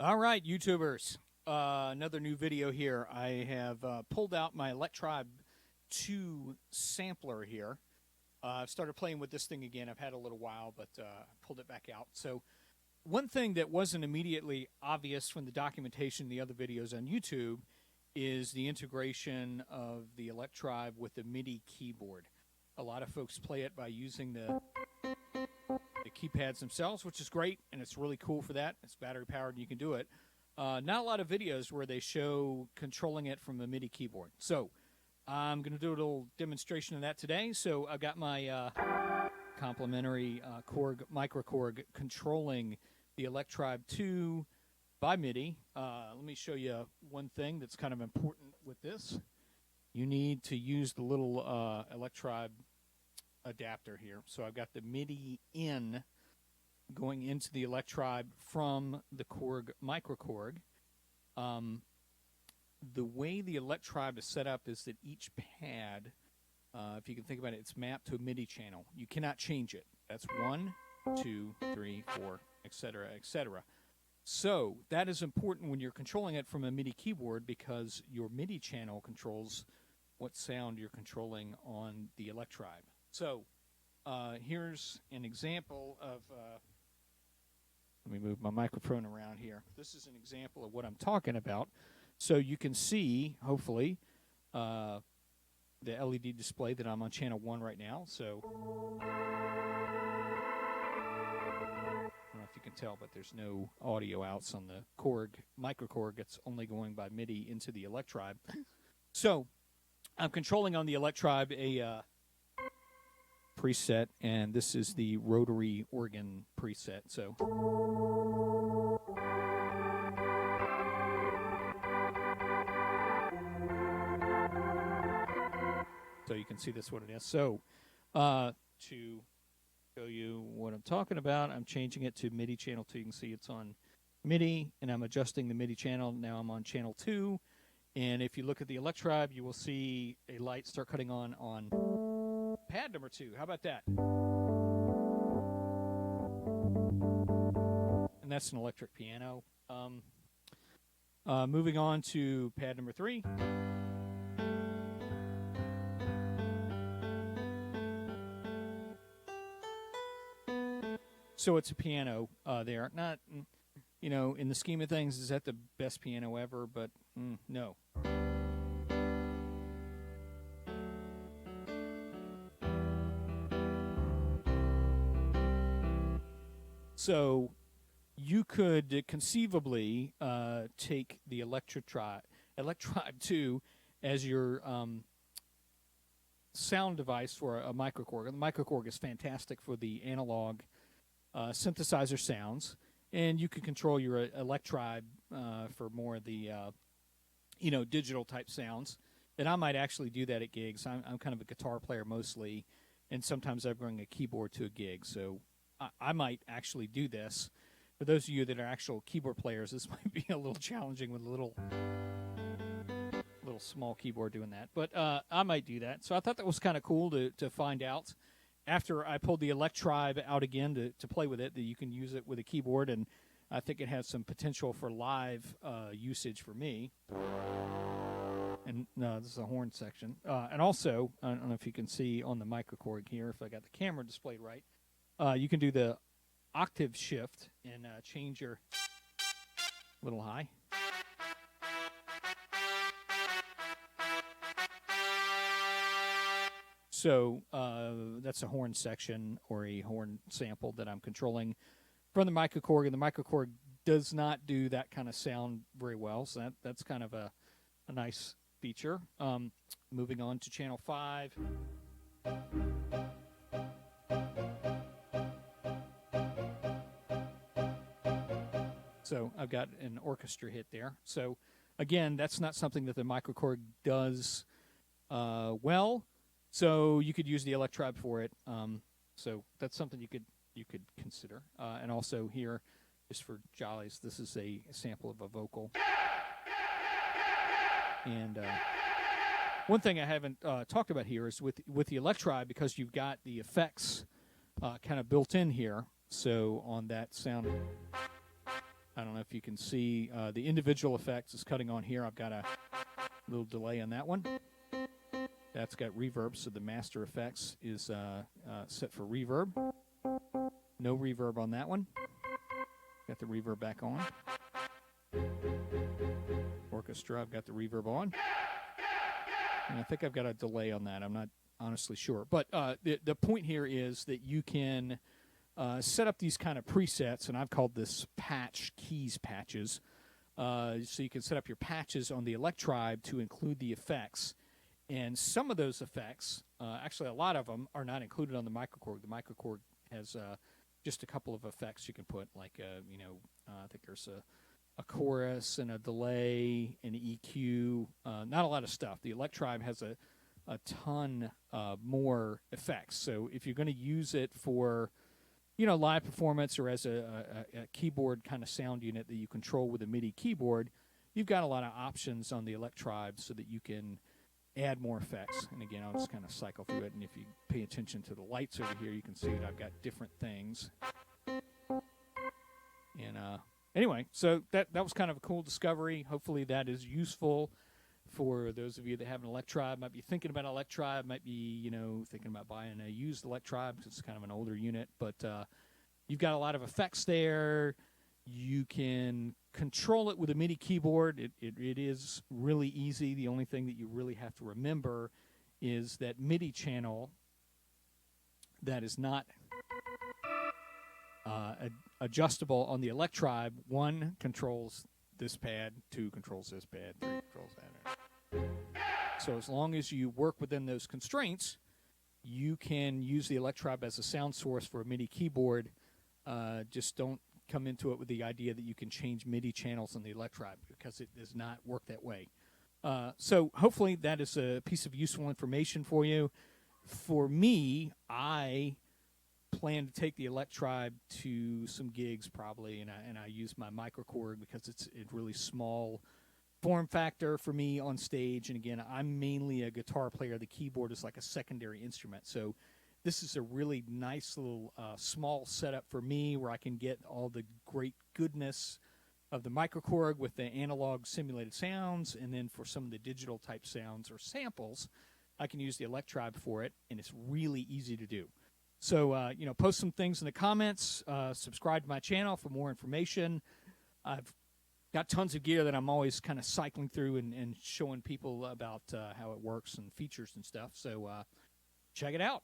All right, YouTubers, another new video here. I have pulled out my electribe 2 sampler here. I've started playing with this thing again. I've had a little while, but pulled it back out. So one thing that wasn't immediately obvious from the documentation in the other videos on YouTube is the integration of the electribe with the MIDI keyboard. A lot of folks play it by using the keypads themselves, which is great, and it's really cool for that. It's battery powered and you can do it. Not a lot of videos where they show controlling it from a MIDI keyboard. So I'm going to do a little demonstration of that today. So I've got my complimentary microkorg controlling the electribe 2 by MIDI. Let me show you one thing that's kind of important with this. You need to use the little electribe adapter here. So I've got the MIDI in going into the electribe from the microkorg. The way the electribe is set up is that each pad, if you can think about it, it's mapped to a MIDI channel. You cannot change it. That's 1, 2, 3, 4, etc., etc. So that is important when you're controlling it from a MIDI keyboard, because your MIDI channel controls what sound you're controlling on the electribe. So here's an example of, let me move my microphone around here. This is an example of what I'm talking about. So you can see, hopefully, the LED display that I'm on channel 1 right now. So I don't know if you can tell, but there's no audio outs on the microkorg. It's only going by MIDI into the electribe. So I'm controlling on the electribe a preset, and this is the rotary organ preset. So you can see this what it is. So to show you what I'm talking about, I'm changing it to MIDI channel 2. You can see it's on MIDI, and I'm adjusting the MIDI channel. Now I'm on channel 2, and if you look at the electribe, you will see a light start cutting on pad number 2. How about that? And that's an electric piano. Moving on to pad number 3. So it's a piano there. Not, in the scheme of things, is that the best piano ever? But no. So you could conceivably take the electribe 2 as your sound device for a microkorg. And the microkorg is fantastic for the analog synthesizer sounds, and you can control your electribe for more of the digital type sounds. And I might actually do that at gigs. I'm kind of a guitar player mostly, and sometimes I bring a keyboard to a gig. So I might actually do this. For those of you that are actual keyboard players, this might be a little challenging with a little small keyboard doing that. But I might do that. So I thought that was kind of cool to find out. After I pulled the electribe out again to play with it, that you can use it with a keyboard, and I think it has some potential for live usage for me. And this is a horn section. And also, I don't know if you can see on the microkorg here, if I got the camera displayed right, you can do the octave shift and change your little high. So that's a horn section or a horn sample that I'm controlling from the microkorg, and the microkorg does not do that kind of sound very well, so that's kind of a nice feature. Moving on to channel 5. So I've got an orchestra hit there. So again, that's not something that the microkorg does well. So you could use the electribe for it. So that's something you could consider. And also here, just for jollies, this is a sample of a vocal. And one thing I haven't talked about here is with the electribe, because you've got the effects kind of built in here. So on that sound, I don't know if you can see the individual effects is cutting on here. I've got a little delay on that one. That's got reverb, so the master effects is set for reverb. No reverb on that one. Got the reverb back on. Orchestra, I've got the reverb on. And I think I've got a delay on that. I'm not honestly sure. But the point here is that you can set up these kind of presets, and I've called this patch keys patches. So you can set up your patches on the electribe to include the effects. And some of those effects, actually a lot of them, are not included on the microkorg. The microkorg has just a couple of effects you can put, like, I think there's a chorus and a delay and EQ. Not a lot of stuff. The electribe has a ton more effects. So if you're going to use it for, live performance or as a keyboard kind of sound unit that you control with a MIDI keyboard, you've got a lot of options on the electribe so that you can add more effects. And again, I'll just kind of cycle through it, and if you pay attention to the lights over here, you can see that I've got different things. And anyway, so that was kind of a cool discovery. Hopefully that is useful for those of you that have an electribe, might be thinking about an electribe, might be, thinking about buying a used electribe because it's kind of an older unit. But you've got a lot of effects there. You can control it with a MIDI keyboard. It is really easy. The only thing that you really have to remember is that MIDI channel that is not adjustable on the electribe. 1 controls this pad, 2 controls this pad, 3 controls that. So as long as you work within those constraints, you can use the electribe as a sound source for a MIDI keyboard. Just don't come into it with the idea that you can change MIDI channels on the electribe, because it does not work that way. So hopefully that is a piece of useful information for you. For me, I plan to take the electribe to some gigs probably, and I use my microkorg because it's a really small form factor for me on stage. And again, I'm mainly a guitar player. The keyboard is like a secondary instrument. So this is a really nice little small setup for me where I can get all the great goodness of the microkorg with the analog simulated sounds, and then for some of the digital type sounds or samples, I can use the electribe for it, and it's really easy to do. So, post some things in the comments, subscribe to my channel for more information. I've got tons of gear that I'm always kind of cycling through and showing people about how it works and features and stuff. So check it out.